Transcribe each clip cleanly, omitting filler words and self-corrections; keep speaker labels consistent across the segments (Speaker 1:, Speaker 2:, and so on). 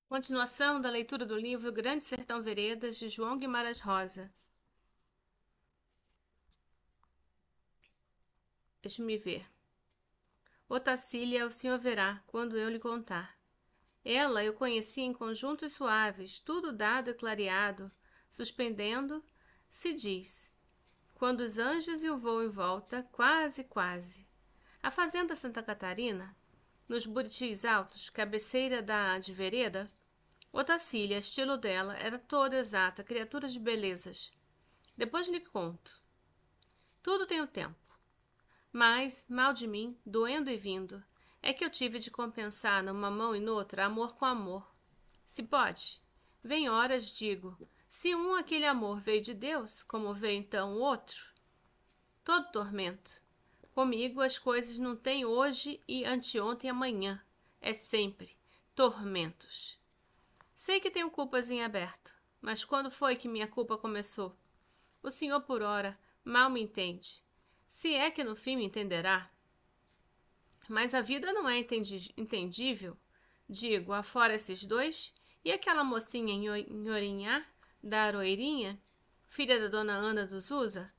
Speaker 1: Continuação da leitura do livro Grande Sertão Veredas, de João Guimarães Rosa. Deixe-me ver. Otacília, o senhor verá, quando eu lhe contar. Ela eu conheci em conjuntos suaves, tudo dado e clareado, suspendendo, se diz. Quando os anjos e o voo em volta, quase, quase. A fazenda Santa Catarina, nos Buritis Altos, cabeceira da de Vereda, Otacília, estilo dela, era toda exata, criatura de belezas. Depois lhe conto. Tudo tem o tempo. Mas, mal de mim, doendo e vindo, é que eu tive de compensar numa mão e noutra amor com amor. Se pode. Vem horas, digo, se aquele amor veio de Deus, como veio então o outro? Todo tormento. Comigo as coisas não têm hoje e anteontem e amanhã. É sempre tormentos. Sei que tenho culpas em aberto, mas quando foi que minha culpa começou? O senhor, por ora, mal me entende. Se é que no fim me entenderá. Mas a vida não é entendível. Digo, afora esses dois, e aquela mocinha Nhorinhá, da Aroeirinha, filha da dona Ana dos Usa?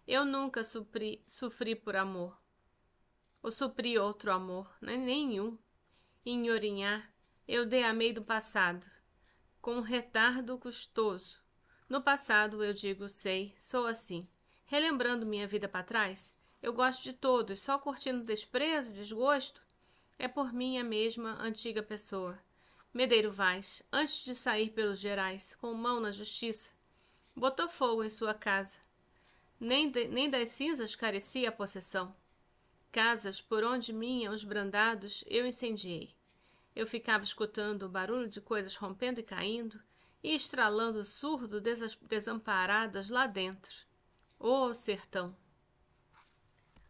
Speaker 1: Eu nunca sofri por amor. Ou supri outro amor, nenhum. Em Nhorinhá, eu dei amei do passado, com um retardo custoso. No passado, eu digo, sei, sou assim. Relembrando minha vida para trás, eu gosto de todos, só curtindo desprezo, desgosto. É por minha mesma antiga pessoa. Medeiro Vaz, antes de sair pelos gerais, com mão na justiça, botou fogo em sua casa. Nem das cinzas carecia a possessão. Casas por onde minha os brandados eu incendiei. Eu ficava escutando o barulho de coisas rompendo e caindo, e estralando surdo desamparadas lá dentro. Ô sertão!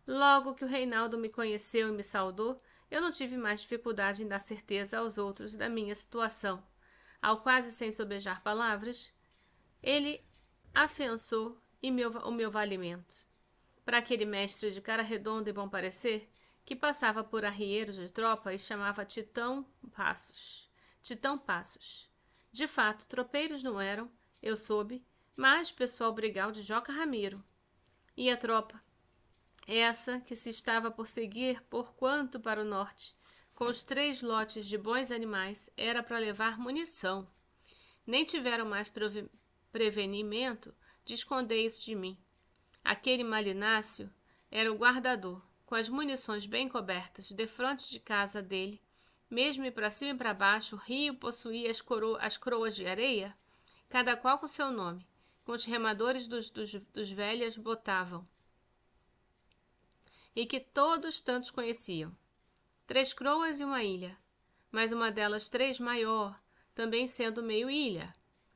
Speaker 1: Logo que o Reinaldo me conheceu e me saudou, eu não tive mais dificuldade em dar certeza aos outros da minha situação. Ao quase sem sobejar palavras, ele afiançou o meu valimento. Para aquele mestre de cara redonda e bom parecer, que passava por arrieiros de tropa e chamava Titão Passos. Titão Passos. De fato, tropeiros não eram, eu soube, mas pessoal brigal de Joca Ramiro. E a tropa? Essa que se estava por seguir por quanto para o norte, com os 3 lotes de bons animais, era para levar munição. Nem tiveram mais prevenimento de esconder isso de mim. Aquele Malinácio era o guardador, com as munições bem cobertas, defronte de casa dele. Mesmo e para cima e para baixo, o rio possuía as croas de areia, cada qual com seu nome, com os remadores dos velhas botavam, e que todos tantos conheciam. 3 croas e uma ilha, mas uma delas 3 maior, também sendo meio ilha.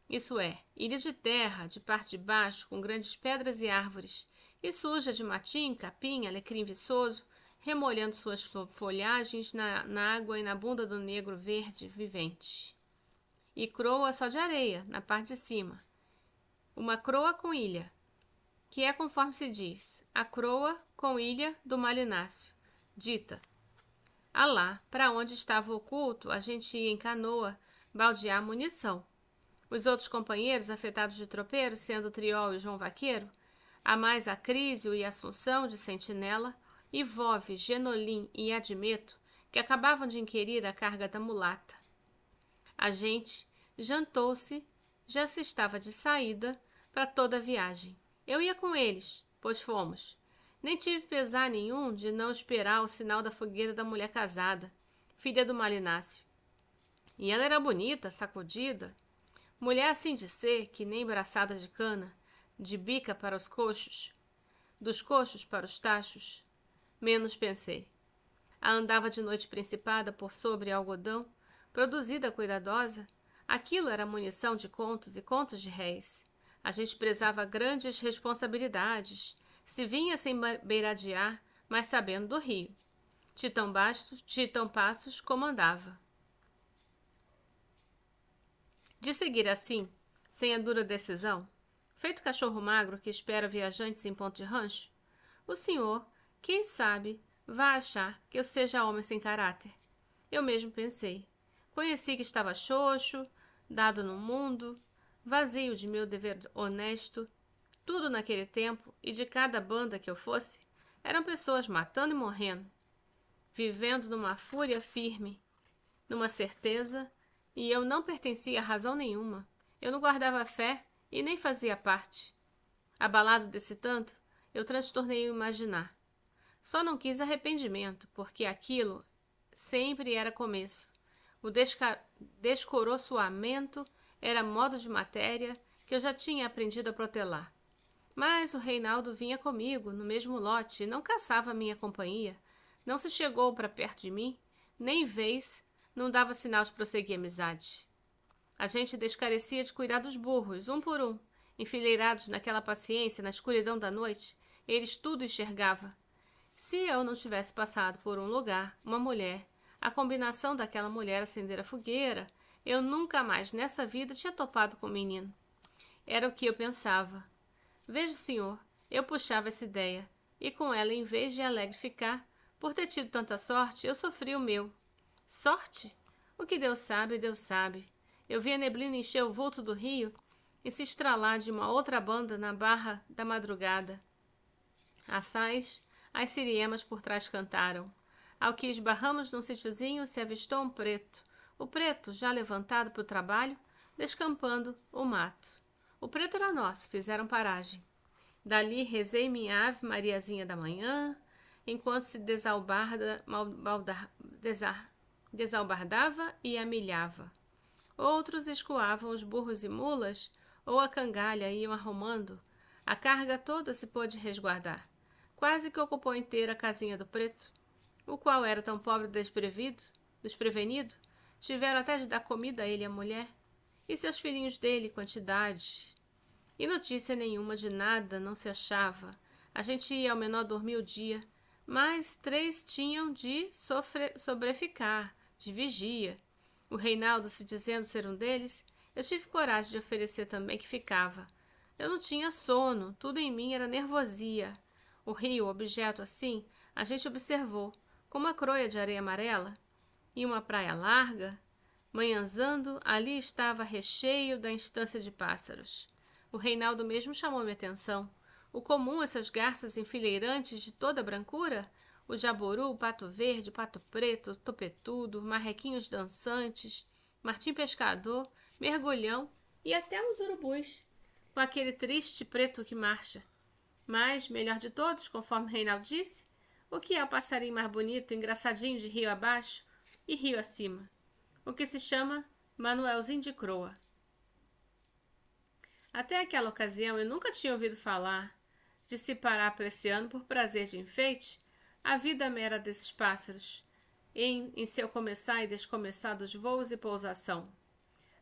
Speaker 1: Isso é, ilha de terra, de parte de baixo, com grandes pedras e árvores, e suja de matim, capim, alecrim viçoso, remolhando suas folhagens na água e na bunda do negro verde vivente. E croa só de areia, na parte de cima. Uma croa com ilha, que é conforme se diz, a croa com ilha do Malinácio, dita. Alá, para onde estava oculto, a gente ia em canoa baldear munição. Os outros companheiros afetados de tropeiro, sendo Triol e João Vaqueiro, a mais Acrísio e Assunção de Sentinela, e Vove, Genolim e Admeto, que acabavam de inquirir a carga da mulata. A gente jantou-se, já se estava de saída para toda a viagem. Eu ia com eles, pois fomos. Nem tive pesar nenhum de não esperar o sinal da fogueira da mulher casada, filha do Malinácio. E ela era bonita, sacudida, mulher assim de ser, que nem braçada de cana, de bica para os coxos, dos coxos para os tachos. Menos pensei. A andava de noite principada por sobre algodão, produzida cuidadosa. Aquilo era munição de contos e contos de réis. A gente prezava grandes responsabilidades. Se vinha sem beiradear, mas sabendo do rio. Titão Bastos, Titão Passos comandava. De seguir assim, sem a dura decisão, feito cachorro magro que espera viajantes em ponto de rancho, o senhor, quem sabe, vá achar que eu seja homem sem caráter. Eu mesmo pensei. Conheci que estava xoxo, dado no mundo, vazio de meu dever honesto. Tudo naquele tempo, e de cada banda que eu fosse, eram pessoas matando e morrendo, vivendo numa fúria firme, numa certeza, e eu não pertencia a razão nenhuma. Eu não guardava fé e nem fazia parte. Abalado desse tanto, eu transtornei o imaginar. Só não quis arrependimento, porque aquilo sempre era começo. O descoroçoamento era modo de matéria que eu já tinha aprendido a protelar. Mas o Reinaldo vinha comigo no mesmo lote e não caçava a minha companhia. Não se chegou para perto de mim, nem vez, não dava sinal de prosseguir a amizade. A gente descarecia de cuidar dos burros, um por um, enfileirados naquela paciência na escuridão da noite. Eles tudo enxergava. Se eu não tivesse passado por um lugar, uma mulher, a combinação daquela mulher acender a fogueira, eu nunca mais nessa vida tinha topado com o menino. Era o que eu pensava. Veja, senhor, eu puxava essa ideia, e com ela, em vez de alegre ficar, por ter tido tanta sorte, eu sofri o meu. Sorte? O que Deus sabe, Deus sabe. Eu vi a neblina encher o vulto do rio e se estralar de uma outra banda na barra da madrugada. Assaz, as siriemas por trás cantaram. Ao que esbarramos num sítiozinho, se avistou um preto. O preto, já levantado para o trabalho, descampando o mato. O preto era nosso, fizeram paragem. Dali rezei minha ave Mariazinha da manhã, enquanto se desalbardava e amilhava. Outros escoavam os burros e mulas, ou a cangalha iam arrumando. A carga toda se pôde resguardar. Quase que ocupou inteira a casinha do preto, o qual era tão pobre e desprevenido, tiveram até de dar comida a ele e à mulher, e seus filhinhos dele, quantidade. E notícia nenhuma de nada não se achava. A gente ia ao menor dormir o dia, mas 3 tinham de sobreficar, de vigia. O Reinaldo, se dizendo ser um deles, eu tive coragem de oferecer também que ficava. Eu não tinha sono, tudo em mim era nervosia. O rio, objeto assim, a gente observou, com uma croia de areia amarela, e uma praia larga. Manhãzando, ali estava recheio da instância de pássaros. O Reinaldo mesmo chamou minha atenção. O comum, essas garças enfileirantes de toda brancura, o jaboru, o pato verde, o pato preto, o topetudo, marrequinhos dançantes, martim pescador, mergulhão e até uns urubus, com aquele triste preto que marcha. Mas, melhor de todos, conforme o Reinaldo disse, o que é o passarinho mais bonito, engraçadinho de rio abaixo e rio acima? O que se chama Manuelzinho de Croa. Até aquela ocasião eu nunca tinha ouvido falar de se parar apreciando por prazer de enfeite a vida mera desses pássaros, em seu começar e descomeçar dos voos e pousação.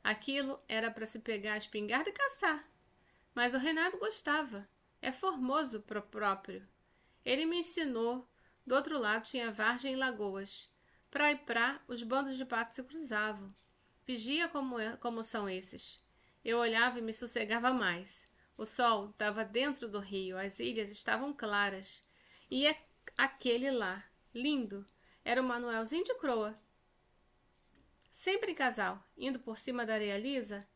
Speaker 1: Aquilo era para se pegar a espingarda e caçar. Mas o Reinaldo gostava. É formoso pro próprio. Ele me ensinou. Do outro lado tinha vargem e lagoas. Pra e pra, os bandos de patos se cruzavam. Vigia como são esses. Eu olhava e me sossegava mais. O sol estava dentro do rio, as ilhas estavam claras. E aquele lá, lindo, era o Manuelzinho de Croa. Sempre em casal, indo por cima da areia lisa,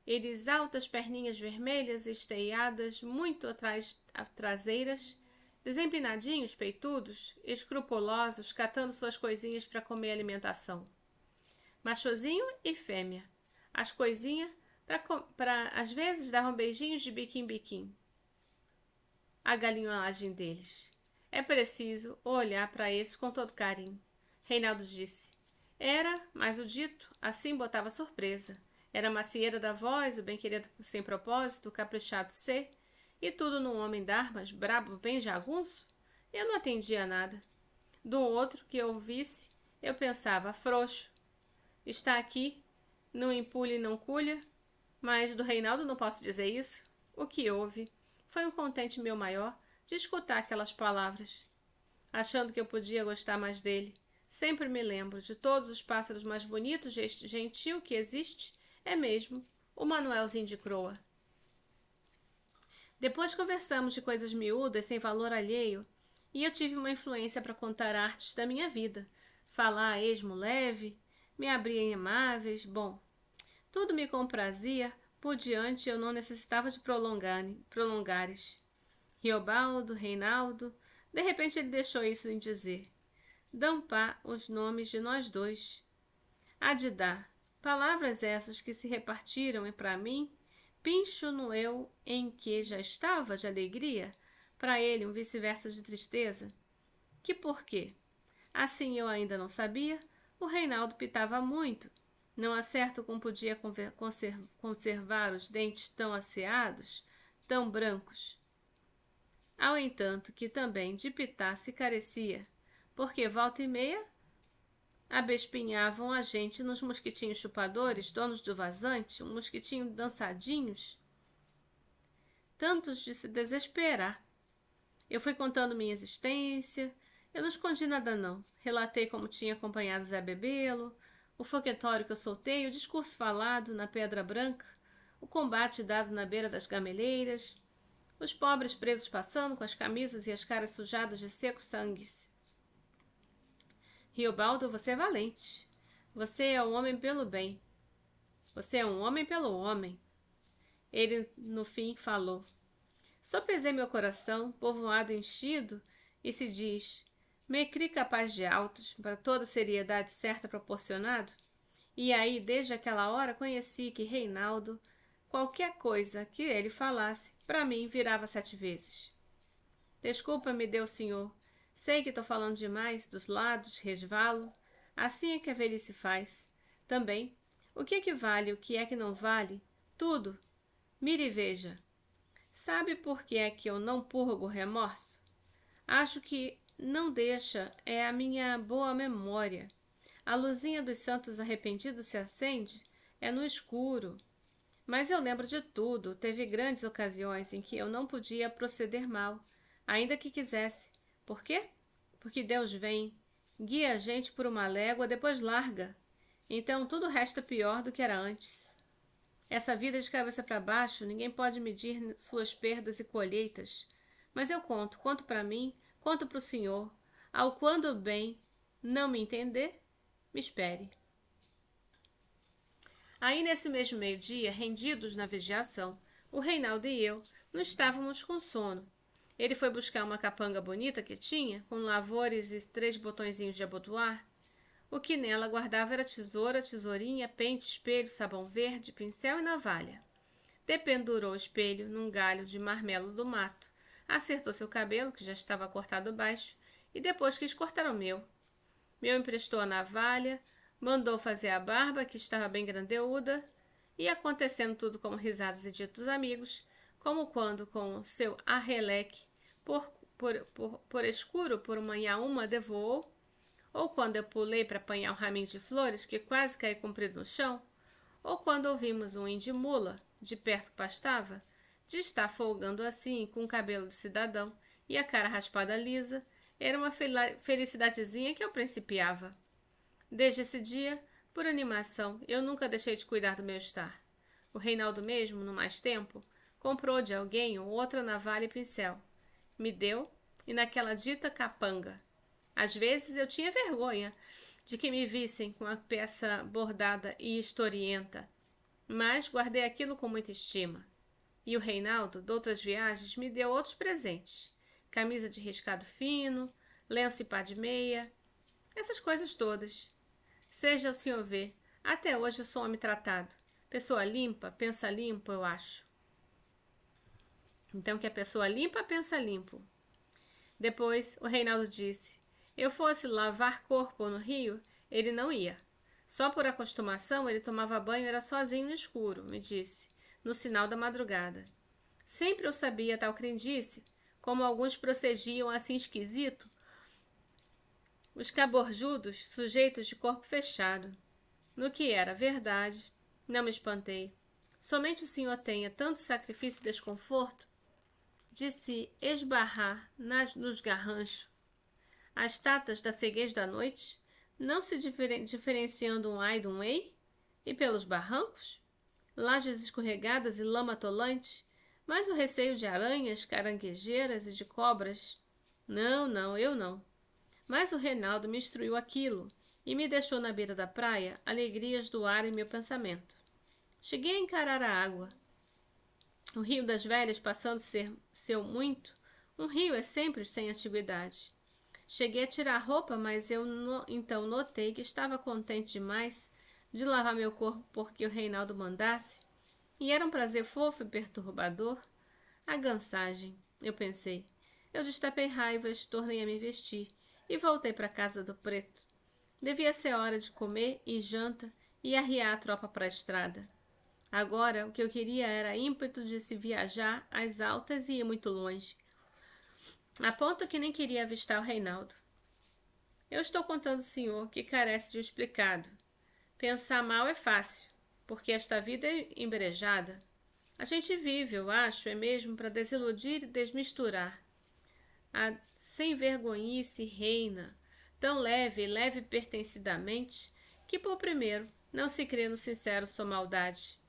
Speaker 1: eles altas perninhas vermelhas esteiadas, muito atrás traseiras, desempinadinhos, peitudos, escrupulosos, catando suas coisinhas para comer alimentação. Machozinho e fêmea. As coisinhas, às vezes, davam beijinhos de biquim em biquim. A galinhagem deles. É preciso olhar para esses com todo carinho. Reinaldo disse. Era, mas o dito, assim botava surpresa. Era a macieira da voz, o bem-querer sem propósito, o caprichado ser, e tudo num homem d'armas, brabo, bem jagunço. Eu não atendia a nada. Do outro que eu ouvisse, eu pensava, frouxo. Está aqui, não empulha e não culha, mas do Reinaldo não posso dizer isso. O que houve foi um contente meu maior de escutar aquelas palavras. Achando que eu podia gostar mais dele, sempre me lembro de todos os pássaros mais bonitos e gentil que existe, é mesmo o Manuelzinho de Croa. Depois conversamos de coisas miúdas sem valor alheio, e eu tive uma influência para contar artes da minha vida, falar a esmo leve, me abria em amáveis, bom, tudo me comprazia, por diante eu não necessitava de prolongares. Riobaldo, Reinaldo, de repente ele deixou isso em dizer. Dão pá os nomes de nós dois. Há de dar, palavras essas que se repartiram e para mim, pincho no eu em que já estava de alegria, para ele um vice-versa de tristeza. Que por quê? Assim eu ainda não sabia, o Reinaldo pitava muito. Não há certo como podia conservar os dentes tão asseados, tão brancos. Ao entanto que também de pitar se carecia, porque volta e meia abespinhavam a gente nos mosquitinhos chupadores, donos do vazante, um mosquitinho dançadinhos, tantos de se desesperar. Eu fui contando minha existência, eu não escondi nada não, relatei como tinha acompanhado Zé Bebelo, o foguetório que eu soltei, o discurso falado na Pedra Branca, o combate dado na beira das gameleiras, os pobres presos passando com as camisas e as caras sujadas de secos sangues. Riobaldo, você é valente. Você é um homem pelo bem. Você é um homem pelo homem. Ele, no fim, falou. Sopesei meu coração, povoado enchido, e se diz, me cri capaz de autos, para toda seriedade certa proporcionado, e aí, desde aquela hora, conheci que Reinaldo, qualquer coisa que ele falasse, para mim virava 7 vezes. Desculpa-me, Deus Senhor, sei que estou falando demais, dos lados, resvalo, assim é que a velhice faz. Também, o que vale, o que é que não vale, tudo. Mire e veja. Sabe por que é que eu não purgo remorso? Acho que não deixa é a minha boa memória. A luzinha dos santos arrependidos se acende, é no escuro. Mas eu lembro de tudo, teve grandes ocasiões em que eu não podia proceder mal, ainda que quisesse. Por quê? Porque Deus vem, guia a gente por uma légua, depois larga. Então tudo resta pior do que era antes. Essa vida de cabeça para baixo, ninguém pode medir suas perdas e colheitas. Mas eu conto para mim, conto para o Senhor. Ao quando bem não me entender, me espere. Aí nesse mesmo meio-dia, rendidos na vigiação, o Reinaldo e eu não estávamos com sono. Ele foi buscar uma capanga bonita que tinha, com lavores e 3 botõezinhos de abotoar. O que nela guardava era tesoura, tesourinha, pente, espelho, sabão verde, pincel e navalha. Dependurou o espelho num galho de marmelo do mato, acertou seu cabelo, que já estava cortado baixo, e depois quis cortar o meu. Meu emprestou a navalha, mandou fazer a barba, que estava bem grandeúda, e acontecendo tudo como risados e ditos amigos, como quando com o seu arreleque, por escuro, por uma inhaúma, devoou, ou quando eu pulei para apanhar um raminho de flores que quase caiu comprido no chão, ou quando ouvimos um índio mula, de perto que pastava, de estar folgando assim, com o cabelo de cidadão e a cara raspada lisa, era uma felicidadezinha que eu principiava. Desde esse dia, por animação, eu nunca deixei de cuidar do meu estar. O Reinaldo mesmo, no mais tempo, comprou de alguém outra navalha e pincel. Me deu, e naquela dita capanga. Às vezes eu tinha vergonha de que me vissem com a peça bordada e historienta, mas guardei aquilo com muita estima. E o Reinaldo, de outras viagens, me deu outros presentes. Camisa de riscado fino, lenço e pá de meia, essas coisas todas. Seja o senhor ver, até hoje eu sou homem tratado. Pessoa limpa, pensa limpo, eu acho. Então que a pessoa limpa, pensa limpo. Depois o Reinaldo disse, eu fosse lavar corpo no rio, ele não ia. Só por acostumação ele tomava banho, era sozinho no escuro, me disse, no sinal da madrugada. Sempre eu sabia tal crendice, como alguns procediam assim esquisito, os caborjudos, sujeitos de corpo fechado. No que era verdade, não me espantei. Somente o senhor tenha tanto sacrifício e desconforto de se esbarrar nos garranchos. As tatas da ceguez da noite, não se diferenciando um ai de um ei, e pelos barrancos, lajes escorregadas e lama atolante, mas o receio de aranhas, caranguejeiras e de cobras. Não, eu não. Mas o Reinaldo me instruiu aquilo, e me deixou na beira da praia alegrias do ar em meu pensamento. Cheguei a encarar a água. O rio das velhas passando seu muito, um rio é sempre sem antiguidade. Cheguei a tirar a roupa, mas então notei que estava contente demais de lavar meu corpo porque o Reinaldo mandasse, e era um prazer fofo e perturbador. A gansagem, eu pensei. Eu destapei raivas, tornei a me vestir e voltei para a casa do preto. Devia ser hora de comer e janta e arriar a tropa para a estrada. Agora, o que eu queria era ímpeto de se viajar às altas e ir muito longe, a ponto que nem queria avistar o Reinaldo. Eu estou contando ao senhor que carece de um explicado. Pensar mal é fácil, porque esta vida é embrejada. A gente vive, eu acho, é mesmo para desiludir e desmisturar. A sem-vergonhice reina, tão leve e leve pertencidamente, que por primeiro não se crê no sincero sua maldade.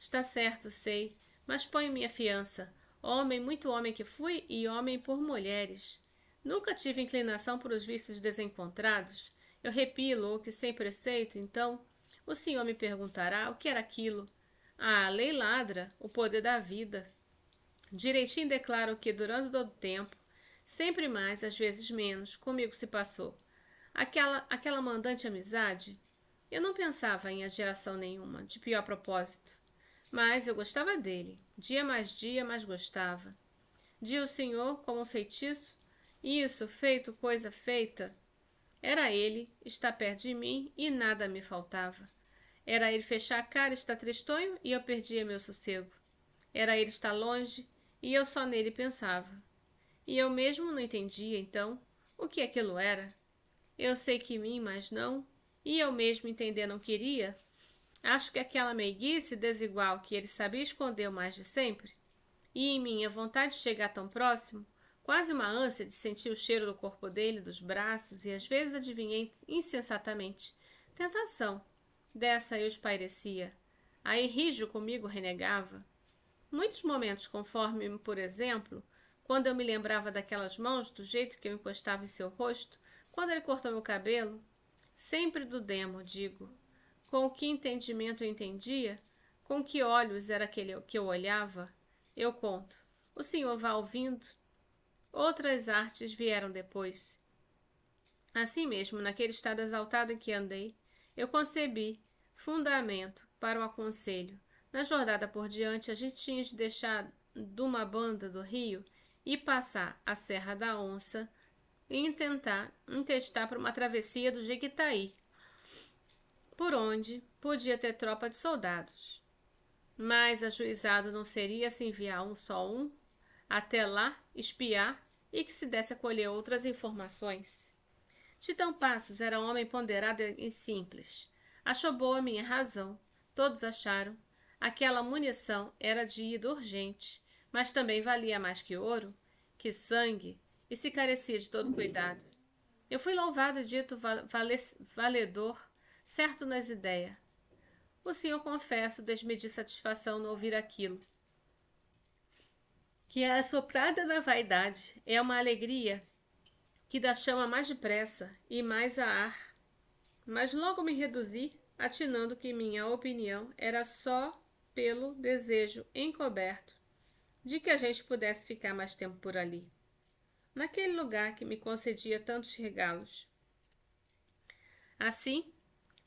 Speaker 1: Está certo, sei, mas ponho minha fiança. Homem, muito homem que fui e homem por mulheres. Nunca tive inclinação por os vícios desencontrados. Eu repilo o que sem preceito, então o senhor me perguntará o que era aquilo. A lei ladra, o poder da vida. Direitinho declaro que durante todo o tempo, sempre mais, às vezes menos, comigo se passou. Aquela mandante amizade, eu não pensava em admiração nenhuma, de pior propósito. Mas eu gostava dele, dia, mais gostava. Dia o senhor, como um feitiço, isso, feito, coisa feita. Era ele, estar perto de mim e nada me faltava. Era ele fechar a cara e estar tristonho e eu perdia meu sossego. Era ele estar longe e eu só nele pensava. E eu mesmo não entendia, então, o que aquilo era. Eu sei que mim, mas não, e eu mesmo entender não queria. Acho que aquela meiguice desigual que ele sabia esconder o mais de sempre, e em mim a vontade de chegar tão próximo, quase uma ânsia de sentir o cheiro do corpo dele, dos braços, e às vezes adivinhei insensatamente. Tentação. Dessa eu espairecia. Aí rijo comigo renegava. Muitos momentos, conforme, por exemplo, quando eu me lembrava daquelas mãos, do jeito que eu encostava em seu rosto, quando ele cortou meu cabelo, sempre do demo, digo. Com que entendimento eu entendia? Com que olhos era aquele que eu olhava? Eu conto. O senhor vá ouvindo? Outras artes vieram depois. Assim mesmo, naquele estado exaltado em que andei, eu concebi fundamento para o aconselho. Na jornada por diante, a gente tinha de deixar de uma banda do rio e passar a Serra da Onça e intestar para uma travessia do Jequitaí, por onde podia ter tropa de soldados. Mas ajuizado não seria se enviar um até lá, espiar e que se desse a colher outras informações. Titão Passos era um homem ponderado e simples. Achou boa minha razão. Todos acharam. Aquela munição era de ida urgente, mas também valia mais que ouro, que sangue, e se carecia de todo cuidado. Eu fui louvado e dito valedor, certo nas ideias. O senhor, confesso, desmedi satisfação no ouvir aquilo. Que a soprada da vaidade é uma alegria que dá chama mais depressa e mais a ar. Mas logo me reduzi, atinando que minha opinião era só pelo desejo encoberto de que a gente pudesse ficar mais tempo por ali, naquele lugar que me concedia tantos regalos. Assim,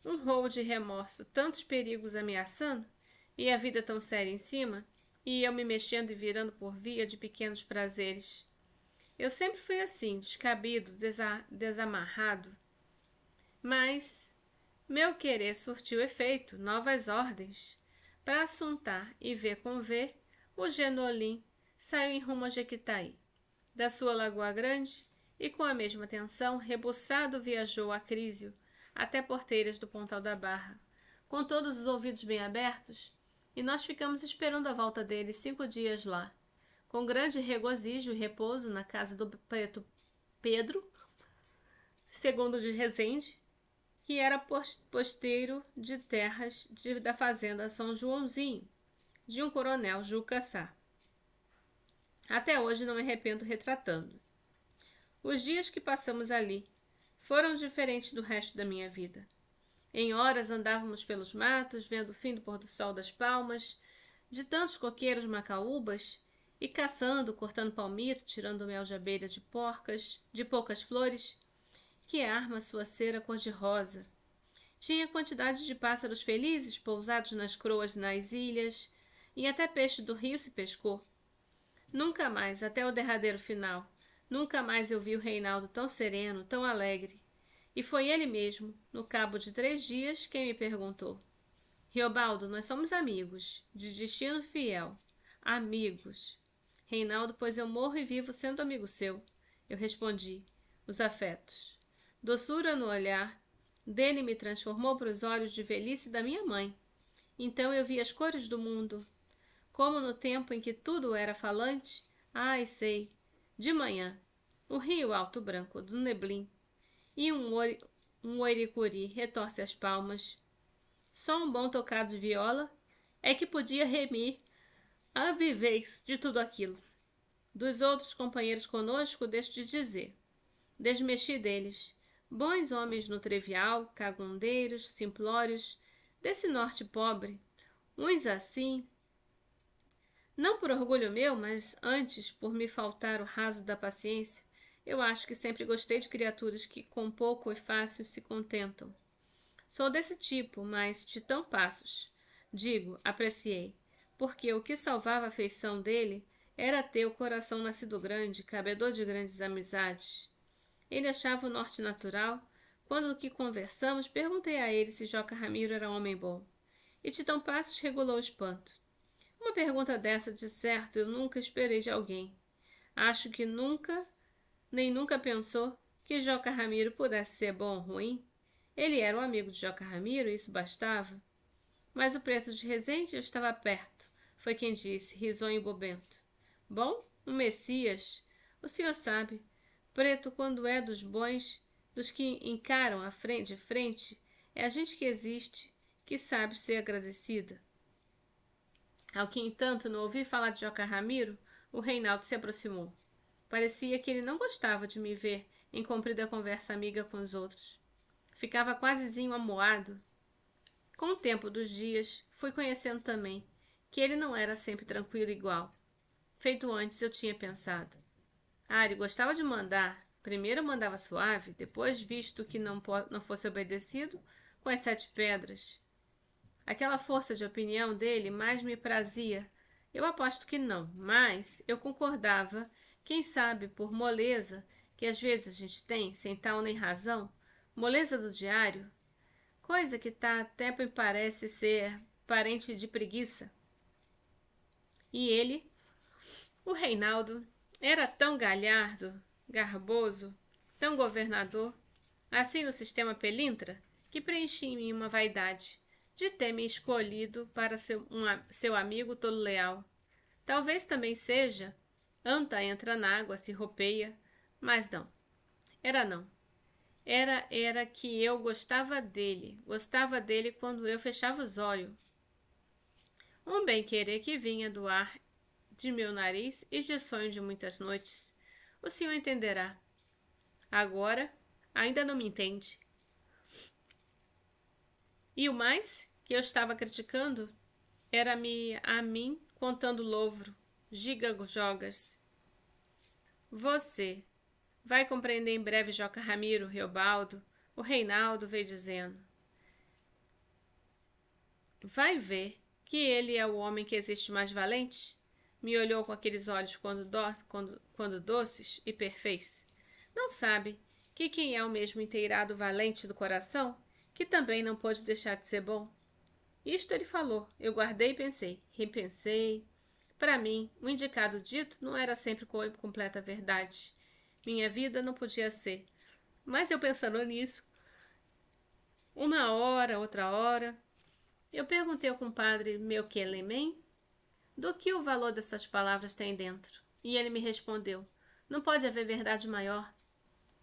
Speaker 1: um rolo de remorso, tantos perigos ameaçando, e a vida tão séria em cima, e eu me mexendo e virando por via de pequenos prazeres. Eu sempre fui assim, descabido, desamarrado. Mas meu querer surtiu efeito, novas ordens. Para assuntar e ver com ver, o Genolim saiu em rumo a Jequitaí. Da sua Lagoa Grande, e com a mesma atenção, rebuçado viajou a Crísio, até Porteiras do Pontal da Barra, com todos os ouvidos bem abertos, e nós ficamos esperando a volta dele 5 dias lá, com grande regozijo e repouso na casa do preto Pedro, segundo de Resende, que era posteiro de terras da fazenda São Joãozinho, de um coronel Juca Sá. Até hoje não me arrependo retratando. Os dias que passamos ali foram diferentes do resto da minha vida. Em horas andávamos pelos matos, vendo o fim do pôr do sol das palmas, de tantos coqueiros macaúbas, e caçando, cortando palmito, tirando mel de abelha de poucas flores, que arma sua cera cor-de-rosa. Tinha quantidade de pássaros felizes pousados nas croas nas ilhas, e até peixe do rio se pescou. Nunca mais, até o derradeiro final, nunca mais eu vi o Reinaldo tão sereno, tão alegre. E foi ele mesmo, no cabo de 3 dias, quem me perguntou: Riobaldo, nós somos amigos, de destino fiel. Amigos. Reinaldo, pois eu morro e vivo sendo amigo seu. Eu respondi: os afetos. Doçura no olhar dele me transformou para os olhos de velhice da minha mãe. Então eu vi as cores do mundo. Como no tempo em que tudo era falante, ai, sei, de manhã, o rio alto branco do Neblim, e um oiricuri retorce as palmas. Só um bom tocado de viola é que podia remir a vivez de tudo aquilo. Dos outros companheiros conosco, deixo de dizer. Desmexi deles, bons homens no trivial, cagundeiros, simplórios, desse norte pobre, uns assim, não por orgulho meu, mas antes por me faltar o raso da paciência. Eu acho que sempre gostei de criaturas que com pouco e fácil se contentam. Sou desse tipo, mas de tão passos. Digo, apreciei, porque o que salvava a afeição dele era ter o coração nascido grande, cabedor de grandes amizades. Ele achava o norte natural. Quando que conversamos, perguntei a ele se Joca Ramiro era homem bom. E Titão Passos regulou o espanto. Uma pergunta dessa, de certo, eu nunca esperei de alguém. Acho que nem nunca pensou que Joca Ramiro pudesse ser bom ou ruim. Ele era um amigo de Joca Ramiro e isso bastava. Mas o preto de Resende eu estava perto. Foi quem disse, risonho e bobento. Bom, um Messias. O senhor sabe, preto quando é dos bons, dos que encaram de frente, é a gente que existe, que sabe ser agradecida. Ao que, entanto, não ouvi falar de Joca Ramiro, o Reinaldo se aproximou. Parecia que ele não gostava de me ver em comprida conversa amiga com os outros. Ficava quasezinho amuado. Com o tempo dos dias, fui conhecendo também que ele não era sempre tranquilo igual. Feito antes eu tinha pensado. Ele gostava de mandar. Primeiro mandava suave, depois, visto que não fosse obedecido, com as 7 pedras. Aquela força de opinião dele mais me prazia. Eu aposto que não, mas eu concordava, quem sabe por moleza, que às vezes a gente tem, sem tal nem razão, moleza do diário, coisa que até me parece ser parente de preguiça. E ele, o Reinaldo, era tão galhardo, garboso, tão governador, assim no sistema pelintra, que preenchi em mim uma vaidade de ter me escolhido para seu amigo todo leal. Talvez também seja, anta entra na água, se ropeia, mas não. Era que eu gostava dele quando eu fechava os olhos. Um bem-querer que vinha do ar de meu nariz e de sonho de muitas noites. O senhor entenderá. Agora, ainda não me entende. E o mais que eu estava criticando era a mim contando louvro, giga-jogas. Você vai compreender em breve Joca Ramiro, Riobaldo, o Reinaldo veio dizendo. Vai ver que ele é o homem que existe mais valente? Me olhou com aqueles olhos quando doces e perfez. Não sabe que quem é o mesmo inteirado valente do coração, que também não pôde deixar de ser bom? Isto ele falou, eu guardei e pensei, repensei. Para mim, o indicado dito não era sempre com completa verdade. Minha vida não podia ser. Mas eu pensando nisso, uma hora, outra hora, eu perguntei ao compadre Melquilemem do que o valor dessas palavras tem dentro. E ele me respondeu, não pode haver verdade maior.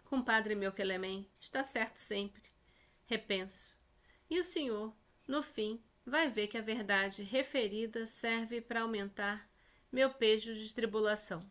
Speaker 1: Compadre Melquilemem, está certo sempre. Repenso. E o senhor, no fim, vai ver que a verdade referida serve para aumentar meu pejo de tribulação.